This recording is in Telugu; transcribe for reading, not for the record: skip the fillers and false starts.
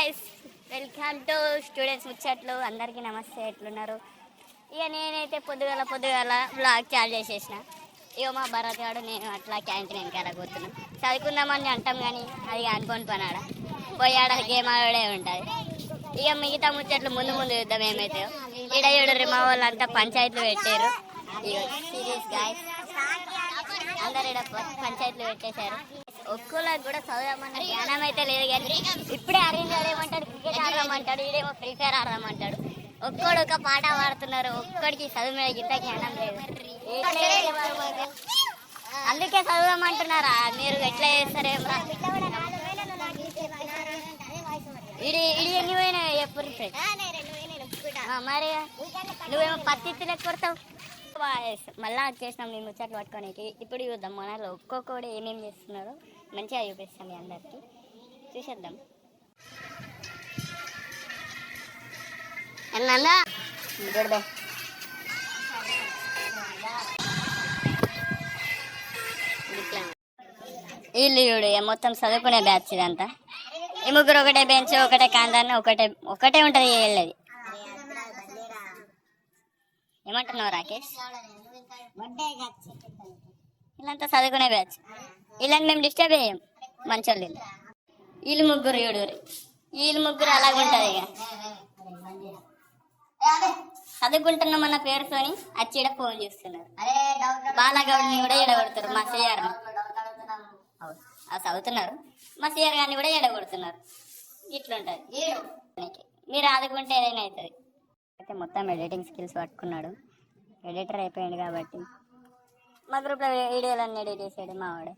గాయస్, వెల్కమ్ టు స్టూడెంట్స్ ముచ్చట్లు. అందరికీ నమస్తే. ఎట్లున్నారు? ఇక నేనైతే పొద్దుగాల బ్లాగ్ చాలు చేసేసిన. ఇక మా భరత్ గారు నేను అట్లా క్యాంటీన్ వెనకాల కూర్చున్నాం. చదువుకుందామని అంటాం కానీ అది అనుకోని పనాడ పోయాడ గేమ్ ఆడే ఉంటుంది. ఇక మిగతా ముచ్చట్లు ముందు చూద్దాం ఏమైతే. ఈడ చూడరు మా వాళ్ళు అంతా పంచాయతీలు పెట్టారు. ఇక సీరియస్ గాయస్, అందరు ఇక్కడ పంచాయతీలు పెట్టేశారు. ఒక్కోళ్ళకి కూడా చదవమన్న జ్ఞానం అయితే లేదు కానీ ఇప్పుడే అరేంజ్ ఆడేమంటాడు, క్రికెట్ ఆడదామంటాడు, ఈడేమో ఫ్రీ ఫైర్ ఆడదామంటాడు. ఒక్కడు ఒక పాట పాడుతున్నారు, ఒక్కడికి చదువు మీద గిట్ట జ్ఞానం లేదు. అందుకే చదవమంటున్నారా? మీరు ఎట్లా చేస్తారేమో. ఇది ఎన్ని పోయినా ఎప్పుడు మరి నువ్వేమో పత్తి లెక్క కొడతావు. మళ్ళా వచ్చేసినాం మేము ముచ్చట్లు పట్టుకోనికి. ఇప్పుడు చూద్దాం మనలో ఒక్కొక్కడు ఏమేమి చేస్తున్నారో మంచిగా చూపిస్తాం మీ అందరికి. చూసేద్దాం. వీళ్ళు చూడు మొత్తం చదువుకునే బ్యాచ్ ఇదంతా. ఈ ముగ్గురు ఒకటే బెంచ్, ఒకటే కాందాన్ని, ఒకటే ఉంటుంది వెళ్ళేది. ఏమంటున్నావు రాకేష్? వీళ్ళంతా చదువుకునే బ్యాచ్. వీళ్ళని మేము డిస్టర్బ్ చేయం, మంచోళ్ళు. వీళ్ళు ముగ్గురు చూడు, వీళ్ళు ముగ్గురు అలాగుంటుంది. ఇక చదువుకుంటున్నామన్న పేరుతోని వచ్చి ఈడ ఫోన్ చేస్తున్నారు. బాలగౌడ్ని కూడా ఎడగొడుతారు. మా సిఆర్ని చదువుతున్నారు, మా సిఆర్ గారిని కూడా ఎడగొడుతున్నారు. ఇట్లుంటుంది. మీరు ఆదుకుంటే ఏదైనా అవుతుంది. అయితే మొత్తం ఎడిటింగ్ స్కిల్స్ పట్టుకున్నాడు, ఎడిటర్ అయిపోయాడు కాబట్టి మా గ్రూప్లో వీడియోలన్నీ ఎడిట్ చేసాడు మావాడు.